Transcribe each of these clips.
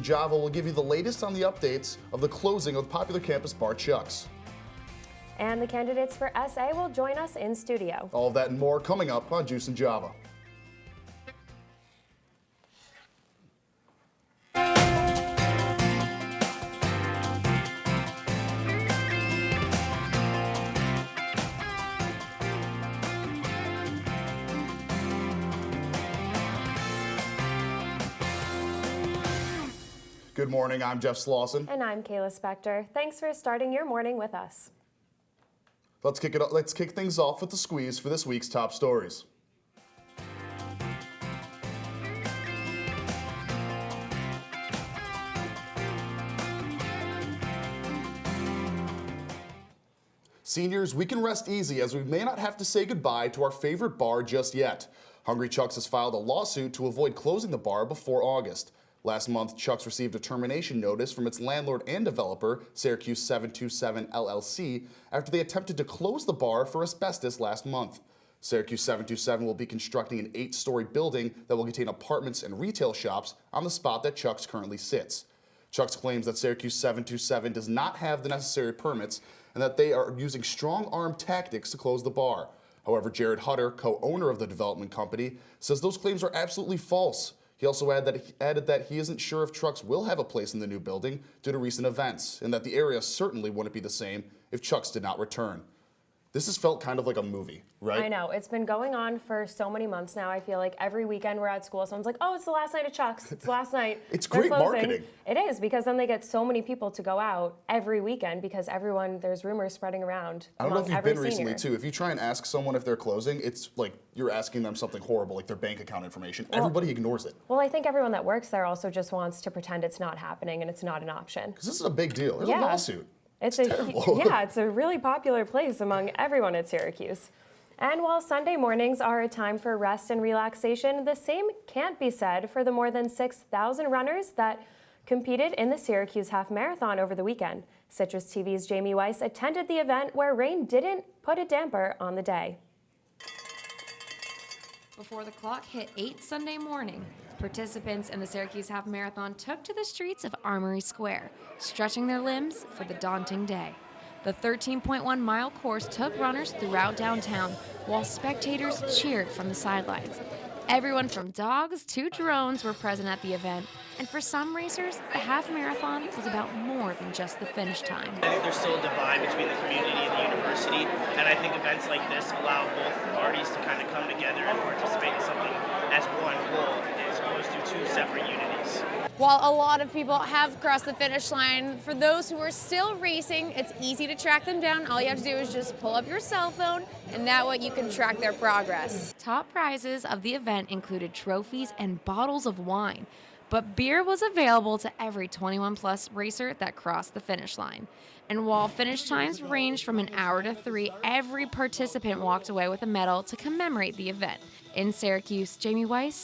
Java will give you the latest on the updates of the closing of the popular campus bar Chuck's. And the candidates for SA will join us in studio. All of that and more coming up on Juice and Java. Good morning, I'm Jeff Slawson. And I'm Kayla Spector. Thanks for starting your morning with us. Let's kick things off with the squeeze for this week's top stories. Seniors, we can rest easy as we may not have to say goodbye to our favorite bar just yet. Hungry Chuck's has filed a lawsuit to avoid closing the bar before August. Last month, Chuck's received a termination notice from its landlord and developer, Syracuse 727 LLC, after they attempted to close the bar for asbestos last month. Syracuse 727 will be constructing an 8-story building that will contain apartments and retail shops on the spot that Chuck's currently sits. Chuck's claims that Syracuse 727 does not have the necessary permits and that they are using strong-arm tactics to close the bar. However, Jared Hutter, co-owner of the development company, says those claims are absolutely false. He also added that he isn't sure if Chuck's will have a place in the new building due to recent events, and that the area certainly wouldn't be the same if Chuck's did not return. This has felt kind of like a movie, right? I know. It's been going on for so many months now. I feel like every weekend we're at school, someone's like, oh, it's the last night of Chuck's. It's the last night. It's great marketing. It is, because then they get so many people to go out every weekend because there's rumors spreading around. I don't know if you've been recently, senior. too. If you try and ask someone if they're closing, it's like you're asking them something horrible, like their bank account information. Everybody ignores it. Well, I think everyone that works there also just wants to pretend it's not happening and it's not an option. Because this is a big deal. There's a lawsuit. It's terrible. It's a really popular place among everyone at Syracuse. And while Sunday mornings are a time for rest and relaxation, the same can't be said for the more than 6,000 runners that competed in the Syracuse Half Marathon over the weekend. CitrusTV's Jamie Weiss attended the event where rain didn't put a damper on the day. Before the clock hit 8 Sunday morning, participants in the Syracuse Half Marathon took to the streets of Armory Square, stretching their limbs for the daunting day. The 13.1-mile course took runners throughout downtown, while spectators cheered from the sidelines. Everyone from dogs to drones were present at the event, and for some racers, the half marathon was about more than just the finish time. I think there's still a divide between the community and the university, and I think events like this allow both parties to kind of come together and participate in something as one whole, as opposed to two separate unities. While a lot of people have crossed the finish line, for those who are still racing, it's easy to track them down. All you have to do is just pull up your cell phone, and that way you can track their progress. Top prizes of the event included trophies and bottles of wine, but beer was available to every 21-plus racer that crossed the finish line. And while finish times ranged from an hour to 3, every participant walked away with a medal to commemorate the event. In Syracuse, Jamie Weiss.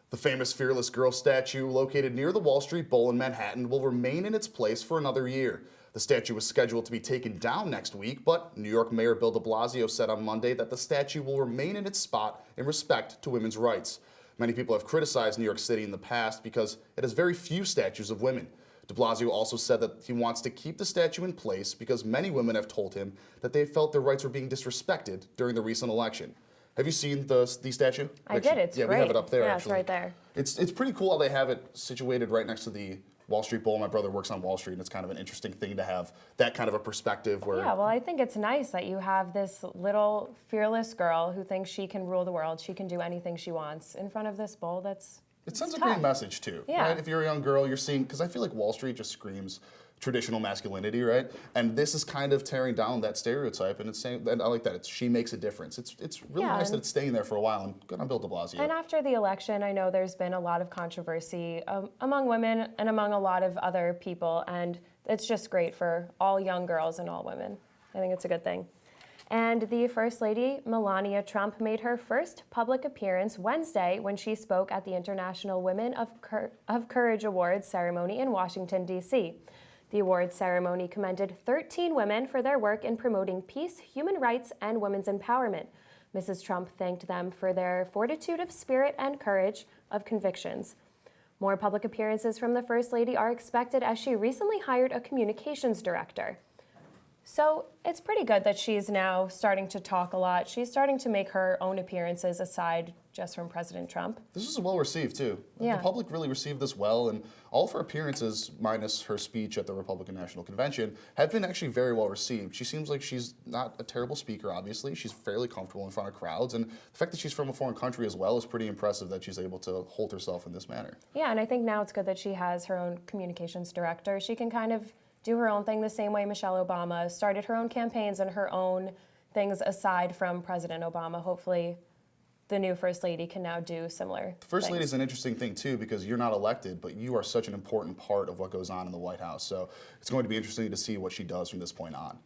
The famous Fearless Girl statue located near the Wall Street Bowl in Manhattan will remain in its place for another year. The statue was scheduled to be taken down next week, but New York Mayor Bill de Blasio said on Monday that the statue will remain in its spot in respect to women's rights. Many people have criticized New York City in the past because it has very few statues of women. De Blasio also said that he wants to keep the statue in place because many women have told him that they felt their rights were being disrespected during the recent election. Have you seen the statue? I did. It's great. We have it up there. Yeah, actually. It's right there. It's pretty cool how they have it situated right next to the Wall Street Bowl. My brother works on Wall Street, and it's kind of an interesting thing to have that kind of a perspective. Where Yeah, well, I think it's nice that you have this little fearless girl who thinks she can rule the world. She can do anything she wants in front of this bowl. It sends a great message too. Yeah. Right? If you're a young girl, you're seeing, because I feel like Wall Street just screams traditional masculinity, right? And this is kind of tearing down that stereotype, and it's saying, and I like that, she makes a difference. It's really nice that it's staying there for a while, and good on Bill de Blasio. And after the election, I know there's been a lot of controversy among women and among a lot of other people, and it's just great for all young girls and all women. I think it's a good thing. And the First Lady, Melania Trump, made her first public appearance Wednesday when she spoke at the International Women of Courage Awards ceremony in Washington, D.C. The awards ceremony commended 13 women for their work in promoting peace, human rights, and women's empowerment. Mrs. Trump thanked them for their fortitude of spirit and courage of convictions. More public appearances from the First Lady are expected as she recently hired a communications director. So it's pretty good that she's now starting to talk a lot. She's starting to make her own appearances aside just from President Trump. This was well received too. Yeah. The public really received this well, and all of her appearances, minus her speech at the Republican National Convention, have been actually very well received. She seems like she's not a terrible speaker, obviously. She's fairly comfortable in front of crowds, and the fact that she's from a foreign country as well is pretty impressive that she's able to hold herself in this manner. Yeah, and I think now it's good that she has her own communications director. She can kind of do her own thing the same way Michelle Obama started her own campaigns and her own things aside from President Obama. Hopefully the new First Lady can now do similar First things. Lady is an interesting thing too, because you're not elected, but you are such an important part of what goes on in the White House. So it's going to be interesting to see what she does from this point on.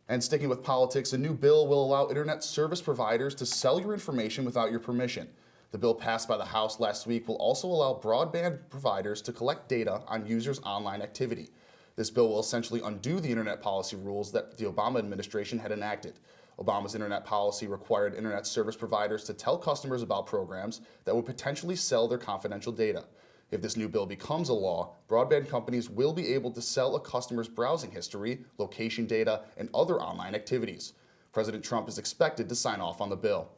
And sticking with politics, a new bill will allow internet service providers to sell your information without your permission. The bill passed by the House last week will also allow broadband providers to collect data on users' online activity. This bill will essentially undo the internet policy rules that the Obama administration had enacted. Obama's internet policy required internet service providers to tell customers about programs that would potentially sell their confidential data. If this new bill becomes a law, broadband companies will be able to sell a customer's browsing history, location data, and other online activities. President Trump is expected to sign off on the bill.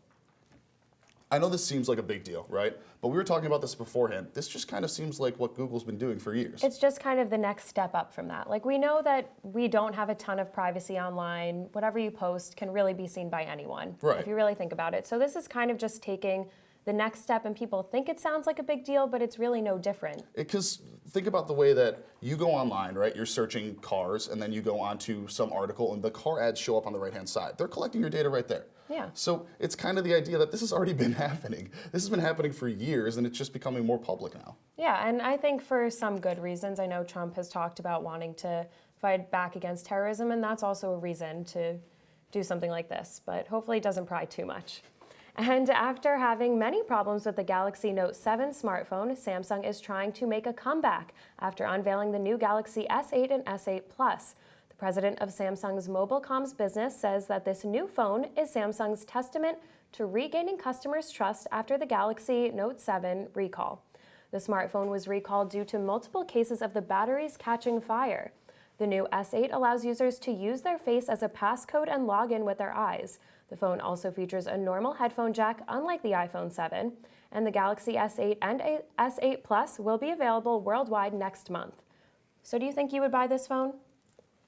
I know this seems like a big deal, right? But we were talking about this beforehand. This just kind of seems like what Google's been doing for years. It's just kind of the next step up from that. Like, we know that we don't have a ton of privacy online. Whatever you post can really be seen by anyone, Right. if you really think about it. So this is kind of just taking the next step, and people think it sounds like a big deal, but it's really no different. Because think about the way that you go online, right? You're searching cars, and then you go onto some article, and the car ads show up on the right-hand side. They're collecting your data right there. Yeah. So it's kind of the idea that this has already been happening. This has been happening for years, and it's just becoming more public now. Yeah, and I think for some good reasons. I know Trump has talked about wanting to fight back against terrorism, and that's also a reason to do something like this, but hopefully it doesn't pry too much. And after having many problems with the Galaxy Note 7 smartphone, Samsung is trying to make a comeback after unveiling the new Galaxy S8 and S8 Plus. The president of Samsung's mobile comms business says that this new phone is Samsung's testament to regaining customers' trust after the Galaxy Note 7 recall. The smartphone was recalled due to multiple cases of the batteries catching fire. The new S8 allows users to use their face as a passcode and log in with their eyes. The phone also features a normal headphone jack, unlike the iPhone 7, and the Galaxy S8 and S8 Plus will be available worldwide next month. So do you think you would buy this phone?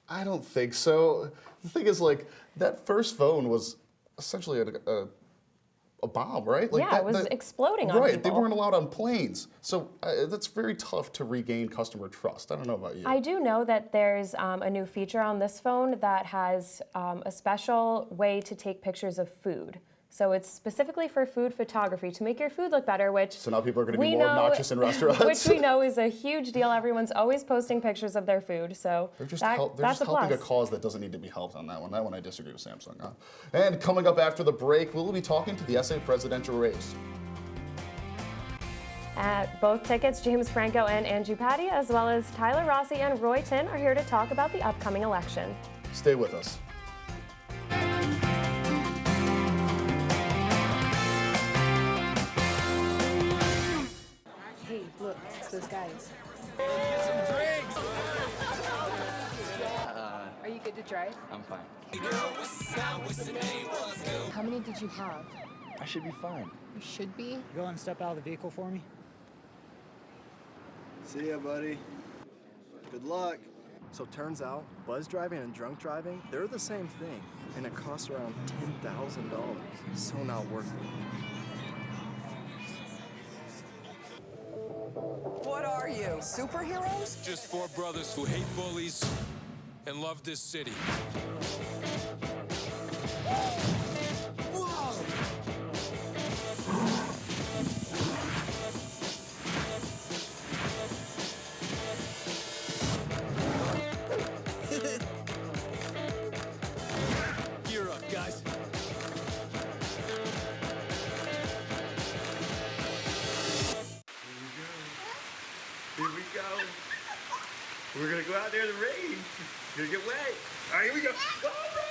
I don't think so. The thing is, like, that first phone was essentially a bomb, right? Like Yeah, it was exploding on Right, people. they weren't allowed on planes. So that's very tough to regain customer trust. I don't know about you. I do know that there's a new feature on this phone that has a special way to take pictures of food. So it's specifically for food photography to make your food look better, which So now people are going to be we more know- obnoxious in restaurants. which we know is a huge deal. Everyone's always posting pictures of their food, so They're just, that's a helping a plus. cause that doesn't need to be helped on that one. That one I disagree with Samsung on. And coming up after the break, we'll be talking to the SA presidential race. At both tickets, James Franco and Angie Patty, as well as Tyler Rossi and Roy Tin, are here to talk about the upcoming election. Stay with us. Hey, look, it's those guys. Are you good to drive? I'm fine. How many did you have? I should be fine. You should be. Go and step out of the vehicle for me. See ya, buddy. Good luck. So turns out, buzz driving and drunk driving, they're the same thing, and it costs around $10,000. So not worth it. What are you, superheroes? Just four brothers who hate bullies and love this city. Gear up, guys. Here we go. We're gonna go out there in the rain. Gonna get wet. All right, here we go. Oh, no.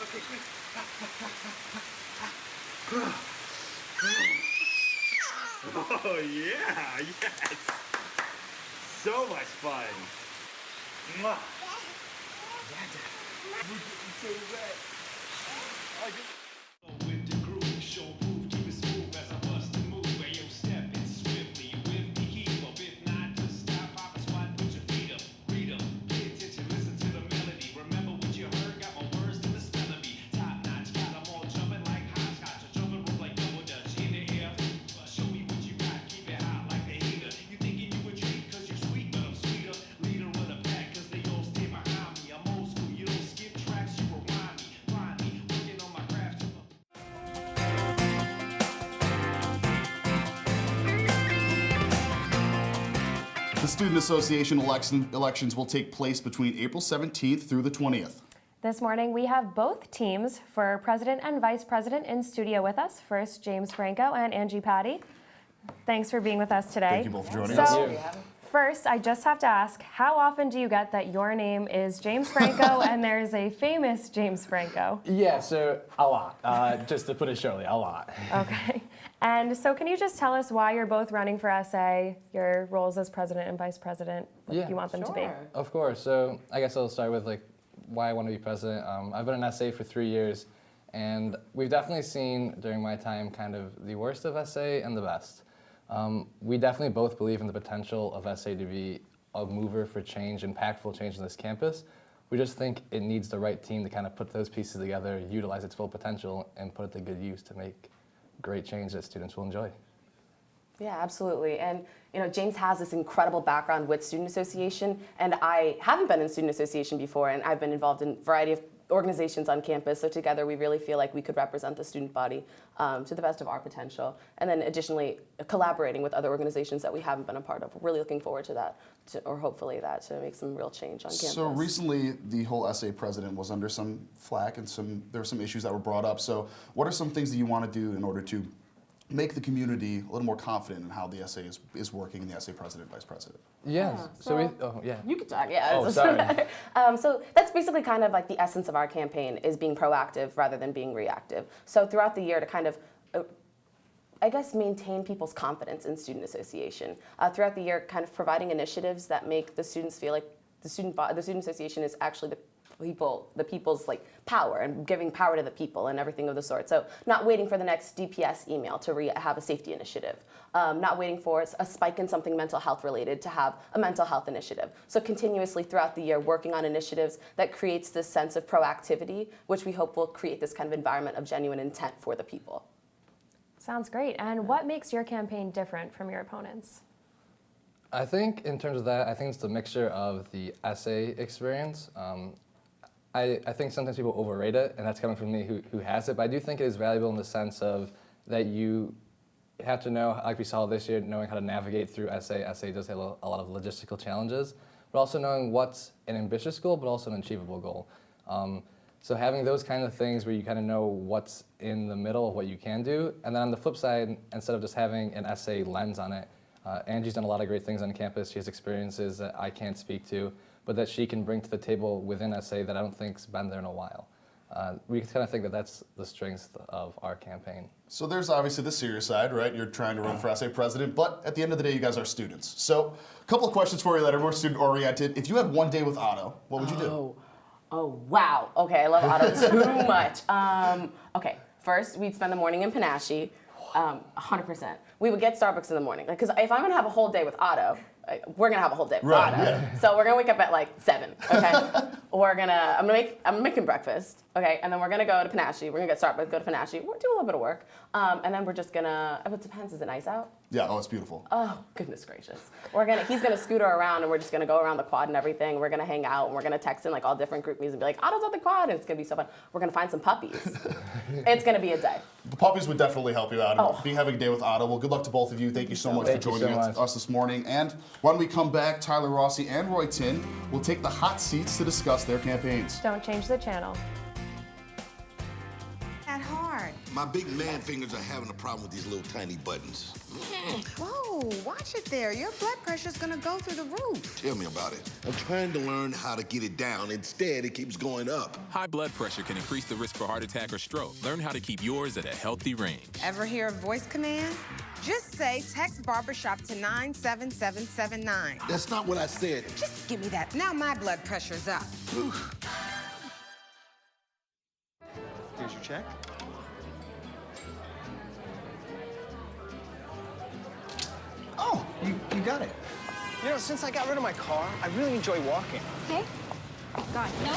Okay, quick. Oh yeah, yes. So much fun. Mwah. With the groove, show proof, keep it smooth as I bust the move. Ayo, step it swiftly with the keep up. If not, just stop, hop and squat, put your feet up. Read up, pay attention, listen to the melody. Remember what you heard, got my words to the spell of me. Top notch, got them all jumping like hopscotch. Jumping rope like double dutch in the air. Show me what you got, keep it hot like the heater. You thinking you a treat cause you're sweet, but I'm sweeter. Leader of the pack cause they all stay behind me. I'm old school, you don't skip tracks, you rewind me. Find me, working on my craft. The Student Association elections will take place between April 17th through the 20th. This morning, we have both teams for president and vice president in studio with us. First, James Franco and Angie Patty. Thanks for being with us today. Thank you both for joining us. So, first, I just have to ask, how often do you get that your name is James Franco and there's a famous James Franco? Yeah, so a lot. Just to put it shortly, a lot. Okay. And so can you just tell us why you're both running for SA, your roles as president and vice president, what you want them to be? Of course. So I guess I'll start with why I want to be president. I've been an SA for 3 years, and we've definitely seen during my time kind of the worst of SA and the best. We definitely both believe in the potential of SA to be a mover for change, impactful change in this campus. We just think it needs the right team to kind of put those pieces together, utilize its full potential, and put it to good use to make great change that students will enjoy. Yeah, absolutely. And James has this incredible background with Student Association, and I haven't been in Student Association before, and I've been involved in a variety of organizations on campus, so together we really feel like we could represent the student body to the best of our potential. And then additionally, collaborating with other organizations that we haven't been a part of. We're really looking forward to that, or hopefully that, to make some real change on campus. So recently, the whole SA president was under some flack, and there were some issues that were brought up. So what are some things that you want to do in order to make the community a little more confident in how the SA is working, and the SA president, vice president? Yes. You can talk, yeah. Oh, sorry. So that's basically kind of like the essence of our campaign, is being proactive rather than being reactive. So throughout the year, to kind of, I guess, maintain people's confidence in Student Association. Throughout the year, kind of providing initiatives that make the students feel like the Student Association is actually the people's power, and giving power to the people and everything of the sort. So not waiting for the next DPS email to have a safety initiative. Not waiting for a spike in something mental health related to have a mental health initiative. So continuously throughout the year working on initiatives that creates this sense of proactivity, which we hope will create this kind of environment of genuine intent for the people. Sounds great. And what makes your campaign different from your opponents? I think in terms of that, I think it's the mixture of the SA experience. I think sometimes people overrate it, and that's coming from me who has it, but I do think it is valuable in the sense of that you have to know, like we saw this year, knowing how to navigate through SA. SA does have a lot of logistical challenges, but also knowing what's an ambitious goal, but also an achievable goal. So having those kind of things where you kind of know what's in the middle of what you can do, and then on the flip side, instead of just having an SA lens on it, Angie's done a lot of great things on campus. She has experiences that I can't speak to, but that she can bring to the table within SA that I don't think's been there in a while. We kind of think that that's the strength of our campaign. So there's obviously the serious side, right? You're trying to run for SA president, but at the end of the day, you guys are students. So a couple of questions for you that are more student-oriented. If you had one day with Otto, what would you do? Oh, wow. Okay, I love Otto too much. Okay, first, we'd spend the morning in Panache, 100%. We would get Starbucks in the morning. Because if I'm going to have a whole day with Otto, we're gonna have a whole day with Otto. Yeah. So we're gonna wake up at 7, okay? I'm making breakfast, okay? And then we're gonna go to Panache. We're gonna get Starbucks, go to Panache. We'll do a little bit of work. And then we're just gonna, it depends, is it nice out? Yeah, oh, it's beautiful. Oh, goodness gracious. He's gonna scooter around, and we're just gonna go around the quad and everything. We're gonna hang out, and we're gonna text in all different group meetings and be like, Otto's on the quad, and it's gonna be so fun. We're gonna find some puppies. It's gonna be a day. The puppies would definitely help you out. Having a day with Otto. Well, good luck to both of you. Thank you so much for joining us this morning. And when we come back, Tyler Rossi and Roy Tin will take the hot seats to discuss their campaigns. Don't change the channel. At heart. My big man fingers are having a problem with these little tiny buttons. Whoa, watch it there. Your blood pressure's gonna go through the roof. Tell me about it. I'm trying to learn how to get it down. Instead, it keeps going up. High blood pressure can increase the risk for heart attack or stroke. Learn how to keep yours at a healthy range. Ever hear a voice command? Just say text barbershop to 97779. That's not what I said. Just give me that. Now my blood pressure's up. Here's your check. Oh, you got it. You know, since I got rid of my car, I really enjoy walking. Okay. God, no.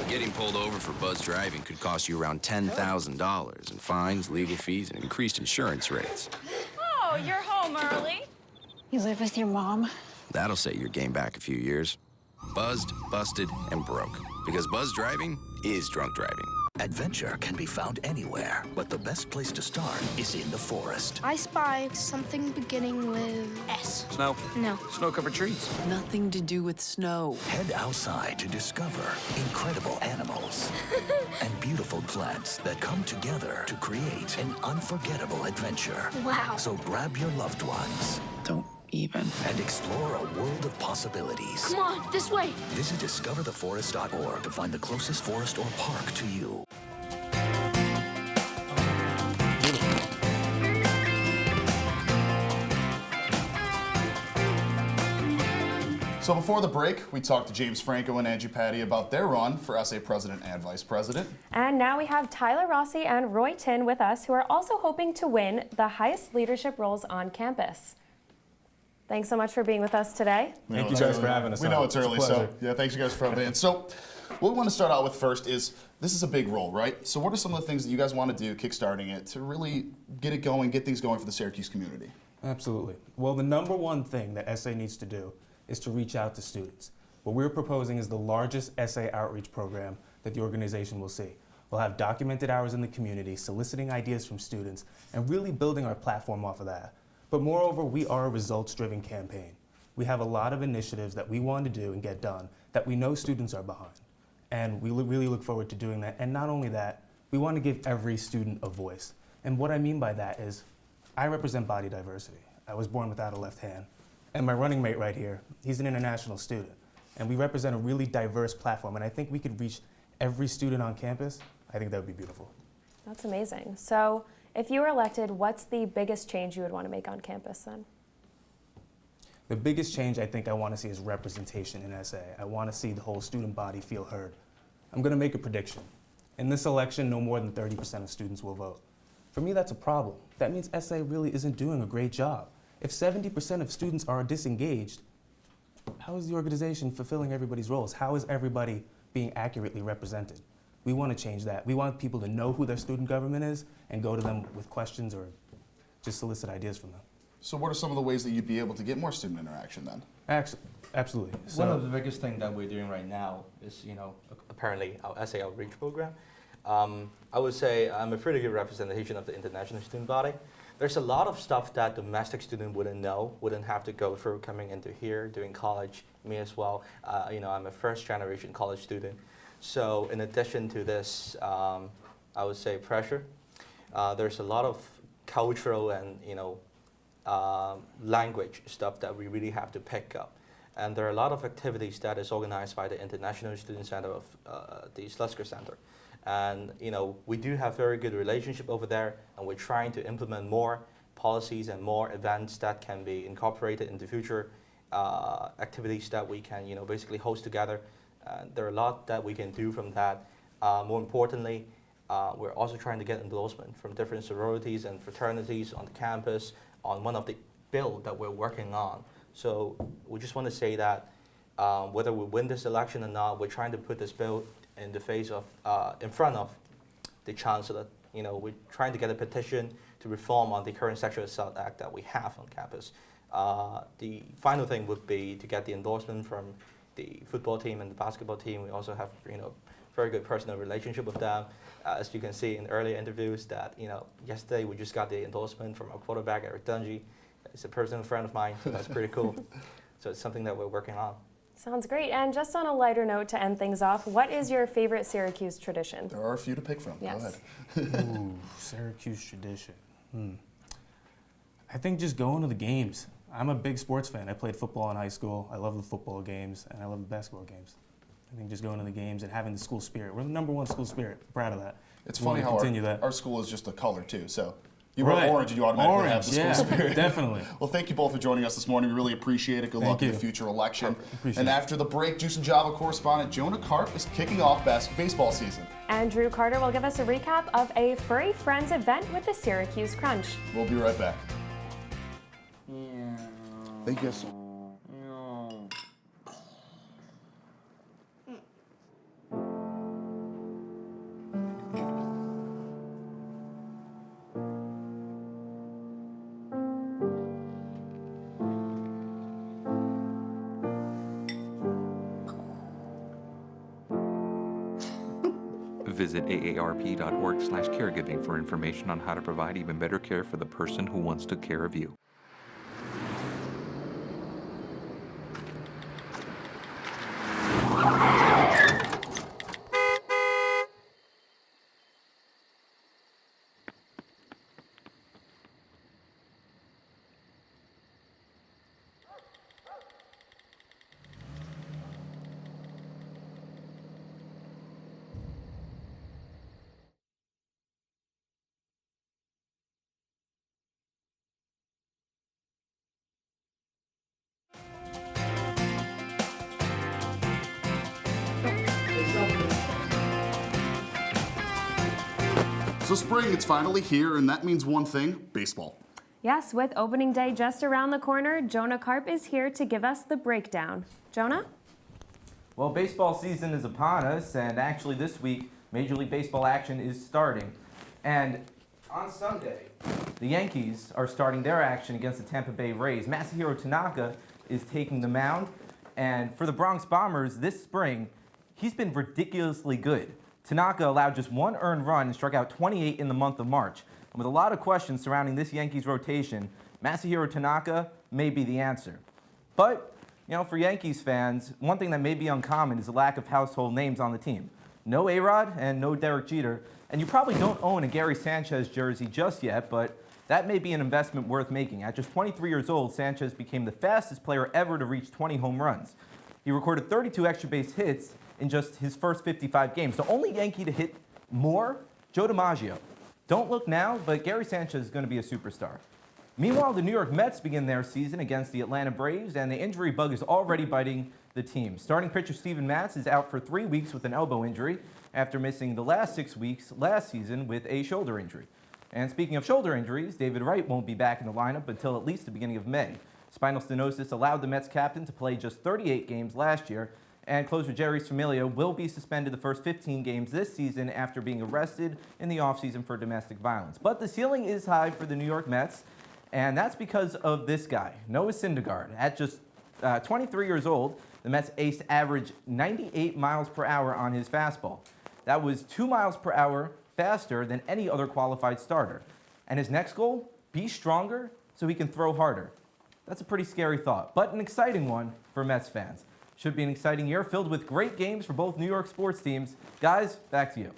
Getting pulled over for buzz driving could cost you around $10,000 in fines, legal fees, and increased insurance rates. Oh, you're home early. You live with your mom? That'll set your game back a few years. Buzzed, busted, and broke. Because buzz driving is drunk driving. Adventure can be found anywhere, but the best place to start is in the forest. I spy something beginning with S. Snow? No. Snow-covered trees? Nothing to do with snow. Head outside to discover incredible animals and beautiful plants that come together to create an unforgettable adventure. Wow. So grab your loved ones. Don't even. And explore a world of possibilities. Come on, this way. Visit discovertheforest.org to find the closest forest or park to you. So before the break, we talked to James Franco and Angie Patty about their run for SA President and Vice President. And now we have Tyler Rossi and Roy Tin with us, who are also hoping to win the highest leadership roles on campus. Thanks so much for being with us today. Thank you guys for having us. We know it's early, so yeah, thanks you guys for coming in. So what we want to start out with first is, this is a big role, right? So what are some of the things that you guys want to do, kickstarting it, to really get it going, get things going for the Syracuse community? Absolutely. Well, the number one thing that SA needs to do is to reach out to students. What we're proposing is the largest SA outreach program that the organization will see. We'll have documented hours in the community, soliciting ideas from students, and really building our platform off of that. But moreover, we are a results-driven campaign. We have a lot of initiatives that we want to do and get done that we know students are behind. And we really look forward to doing that. And not only that, we want to give every student a voice. And what I mean by that is, I represent body diversity. I was born without a left hand. And my running mate right here, he's an international student. And we represent a really diverse platform. And I think we could reach every student on campus. I think that would be beautiful. That's amazing. So if you were elected, what's the biggest change you would want to make on campus then? The biggest change I think I want to see is representation in SA. I want to see the whole student body feel heard. I'm going to make a prediction. In this election, no more than 30% of students will vote. For me, that's a problem. That means SA really isn't doing a great job. If 70% of students are disengaged, how is the organization fulfilling everybody's roles? How is everybody being accurately represented? We want to change that. We want people to know who their student government is and go to them with questions or just solicit ideas from them. So what are some of the ways that you'd be able to get more student interaction then? Absolutely. One of the biggest things that we're doing right now is, apparently our SA outreach program. I would say I'm a pretty good representation of the international student body. There's a lot of stuff that domestic student wouldn't know, wouldn't have to go through coming into here, doing college, me as well. I'm a first generation college student. So in addition to this, I would say pressure, there's a lot of cultural and, language stuff that we really have to pick up. And there are a lot of activities that is organized by the International Student Center of the Slawson Center. And we do have very good relationship over there, and we're trying to implement more policies and more events that can be incorporated into future activities that we can basically host together. There are a lot that we can do from that. More importantly, we're also trying to get endorsement from different sororities and fraternities on the campus on one of the bill that we're working on. So we just want to say that whether we win this election or not, we're trying to put this bill in the face of, in front of the chancellor. We're trying to get a petition to reform on the current Sexual Assault Act that we have on campus. The final thing would be to get the endorsement from the football team and the basketball team. We also have, very good personal relationship with them. As you can see in earlier interviews that, yesterday we just got the endorsement from our quarterback, Eric Dungy. He's a personal friend of mine, so that's pretty cool. So it's something that we're working on. Sounds great. And just on a lighter note to end things off, what is your favorite Syracuse tradition? There are a few to pick from. Yes. Go ahead. Ooh, Syracuse tradition. I think just going to the games. I'm a big sports fan. I played football in high school. I love the football games, and I love the basketball games. I think just going to the games and having the school spirit. We're the #1 school spirit. Proud of that. It's We funny wanna how continue that. our school is just a color too, so you wear Right. orange and you automatically have the school yeah, spirit. definitely. Well, thank you both for joining us this morning. We really appreciate it. Good luck in you. the future election. Appreciate And it. after the break, Juice and Java correspondent Jonah Karp is kicking off baseball season. And Drew Carter will give us a recap of a Furry Friends event with the Syracuse Crunch. We'll be right back. Thank you. Visit aarp.org/caregiving for information on how to provide even better care for the person who wants to care of you. So spring, it's finally here, and that means one thing: baseball. Yes, with opening day just around the corner, Jonah Karp is here to give us the breakdown. Jonah? Well, baseball season is upon us, and actually this week, Major League Baseball action is starting. And on Sunday, the Yankees are starting their action against the Tampa Bay Rays. Masahiro Tanaka is taking the mound, and for the Bronx Bombers this spring, he's been ridiculously good. Tanaka allowed just 1 earned run and struck out 28 in the month of March. And with a lot of questions surrounding this Yankees rotation, Masahiro Tanaka may be the answer. But, you know, for Yankees fans, one thing that may be uncommon is the lack of household names on the team. No A-Rod and no Derek Jeter, and you probably don't own a Gary Sanchez jersey just yet, but that may be an investment worth making. At just 23 years old, Sanchez became the fastest player ever to reach 20 home runs. He recorded 32 extra base hits in just his first 55 games. The only Yankee to hit more, Joe DiMaggio. Don't look now, but Gary Sanchez is going to be a superstar. Meanwhile, the New York Mets begin their season against the Atlanta Braves, and the injury bug is already biting the team. Starting pitcher Steven Matz is out for 3 weeks with an elbow injury after missing the last 6 weeks last season with a shoulder injury. And speaking of shoulder injuries, David Wright won't be back in the lineup until at least the beginning of May. Spinal stenosis allowed the Mets captain to play just 38 games last year, and closer Jerry Familia will be suspended the first 15 games this season after being arrested in the offseason for domestic violence. But the ceiling is high for the New York Mets, and that's because of this guy, Noah Syndergaard. At just 23 years old, the Mets ace averaged 98 miles per hour on his fastball. That was 2 miles per hour faster than any other qualified starter. And his next goal, be stronger so he can throw harder. That's a pretty scary thought, but an exciting one for Mets fans. Should be an exciting year filled with great games for both New York sports teams. Guys, back to you.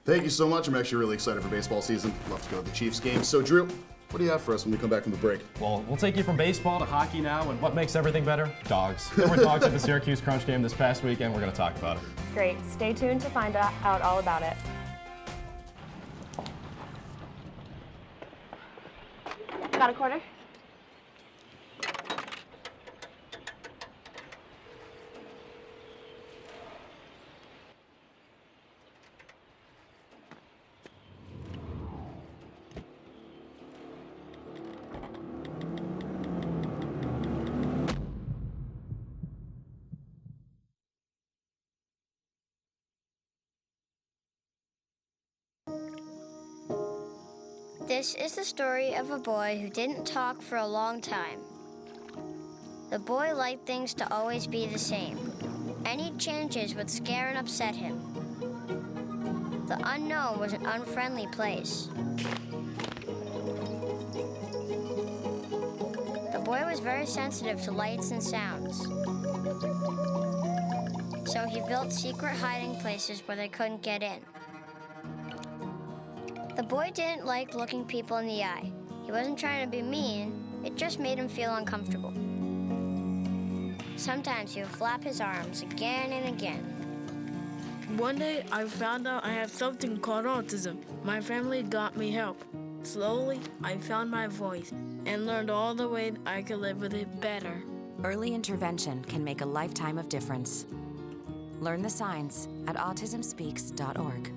Thank you so much. I'm actually really excited for baseball season. Love to go to the Chiefs game. So, Drew, what do you have for us when we come back from the break? Well, we'll take you from baseball to hockey now, and what makes everything better? Dogs. There were dogs at the Syracuse Crunch game this past week, and we're going to talk about it. Great. Stay tuned to find out all about it. Got a quarter? This is the story of a boy who didn't talk for a long time. The boy liked things to always be the same. Any changes would scare and upset him. The unknown was an unfriendly place. The boy was very sensitive to lights and sounds. so he built secret hiding places where they couldn't get in. The boy didn't like looking people in the eye. He wasn't trying to be mean, it just made him feel uncomfortable. Sometimes he would flap his arms again and again. One day, I found out I have something called autism. My family got me help. Slowly, I found my voice and learned all the ways I could live with it better. Early intervention can make a lifetime of difference. Learn the signs at autismspeaks.org.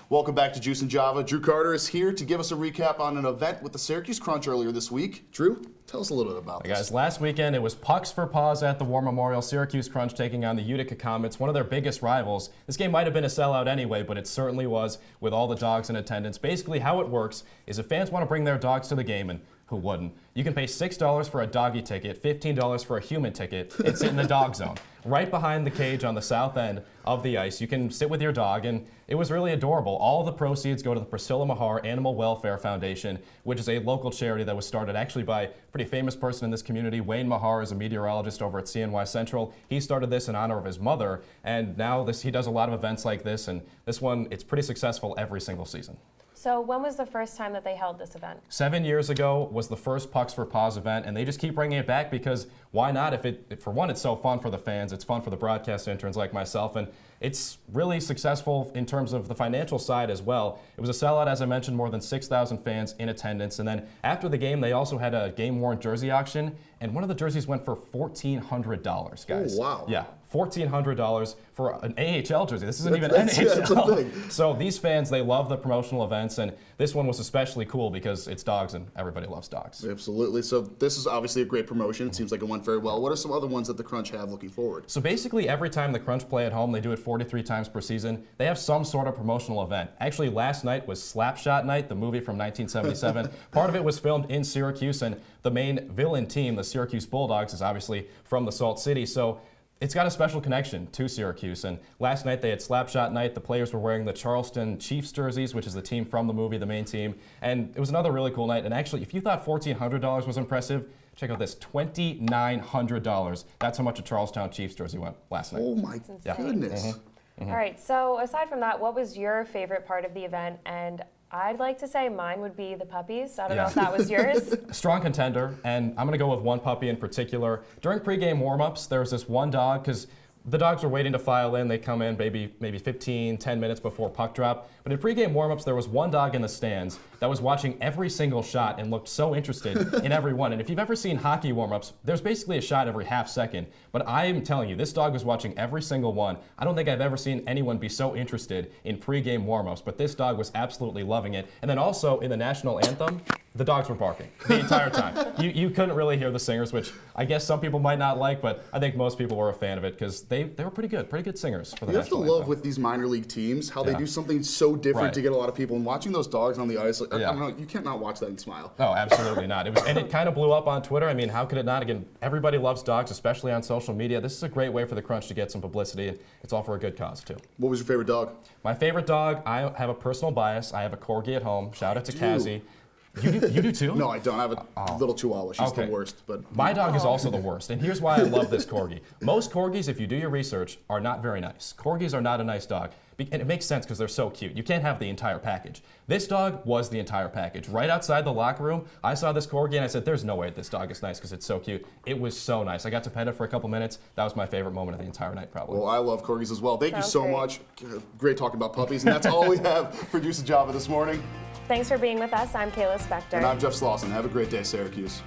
Welcome back to Juice and Java. Drew Carter is here to give us a recap on an event with the Syracuse Crunch earlier this week. Drew, tell us a little bit about Hey this. guys, last weekend it was Pucks for Paws at the War Memorial. Syracuse Crunch taking on the Utica Comets, one of their biggest rivals. This game might have been a sellout anyway, but it certainly was with all the dogs in attendance. Basically how it works is if fans want to bring their dogs to the game, and who wouldn't, you can pay $6 for a doggy ticket, $15 for a human ticket, and sit in the dog zone. Right behind the cage on the south end of the ice, you can sit with your dog, and it was really adorable. All the proceeds go to the Priscilla Mahar Animal Welfare Foundation, which is a local charity that was started actually by a pretty famous person in this community. Wayne Mahar is a meteorologist over at CNY Central. He started this in honor of his mother, and now he does a lot of events like this, and this one, it's pretty successful every single season. So when was the first time that they held this event? 7 years ago was the first Pucks for Paws event, and they just keep bringing it back because why not? For one, it's so fun for the fans, it's fun for the broadcast interns like myself, and it's really successful in terms of the financial side as well. It was a sellout, as I mentioned, more than 6,000 fans in attendance, and then after the game, they also had a game-worn jersey auction, and one of the jerseys went for $1,400, guys. Oh, wow. Yeah. $1,400 for an AHL jersey. This isn't even That's NHL. a thing. So these fans, they love the promotional events, and this one was especially cool because it's dogs and everybody loves dogs. Absolutely. So this is obviously a great promotion. It seems like it went very well. What are some other ones that the Crunch have looking forward? So basically every time the Crunch play at home, they do it 43 times per season, they have some sort of promotional event. Actually, last night was Slapshot Night, the movie from 1977. Part of it was filmed in Syracuse, and the main villain team, the Syracuse Bulldogs, is obviously from the Salt City. So it's got a special connection to Syracuse, and last night they had Slapshot Night. The players were wearing the Charleston Chiefs jerseys, which is the team from the movie, the main team, and it was another really cool night. And actually, if you thought $1,400 was impressive, check out this, $2,900. That's how much a Charlestown Chiefs jersey went last night. Oh my goodness. All right, so aside from that, what was your favorite part of the event? And I'd like to say mine would be the puppies. I don't know if that was yours. Strong contender, and I'm going to go with one puppy in particular. During pregame warm-ups, there was this one dog, because the dogs were waiting to file in. They come in maybe 15, 10 minutes before puck drop. But in pregame warm-ups, there was one dog in the stands that was watching every single shot and looked so interested in every one. And if you've ever seen hockey warm-ups, there's basically a shot every half second. But I am telling you, this dog was watching every single one. I don't think I've ever seen anyone be so interested in pregame warm-ups, but this dog was absolutely loving it. And then also in the national anthem, the dogs were barking the entire time. You couldn't really hear the singers, which I guess some people might not like, but I think most people were a fan of it because they were pretty good singers for the You have to national love anthem. with these minor league teams how they do something so different to get a lot of people. And watching those dogs on the ice, I don't know, you can't not watch that and smile. No, absolutely not. And it kind of blew up on Twitter. I mean, how could it not? Again, everybody loves dogs, especially on social media. This is a great way for the Crunch to get some publicity, and it's all for a good cause, too. What was your favorite dog? My favorite dog, I have a personal bias. I have a Corgi at home. Shout out to Kazzy. You do too? No, I don't. I have a little Chihuahua. She's the worst. But my dog is also the worst, and here's why I love this Corgi. Most Corgis, if you do your research, are not very nice. Corgis are not a nice dog, and it makes sense because they're so cute. You can't have the entire package. This dog was the entire package. Right outside the locker room, I saw this Corgi, and I said, there's no way this dog is nice because it's so cute. It was so nice. I got to pet it for a couple minutes. That was my favorite moment of the entire night, probably. Well, I love Corgis as well. Thank you Sounds so great. much. Great talking about puppies, and that's all we have for Juice and Java this morning. Thanks for being with us. I'm Kayla Spector. And I'm Jeff Slawson. Have a great day, Syracuse.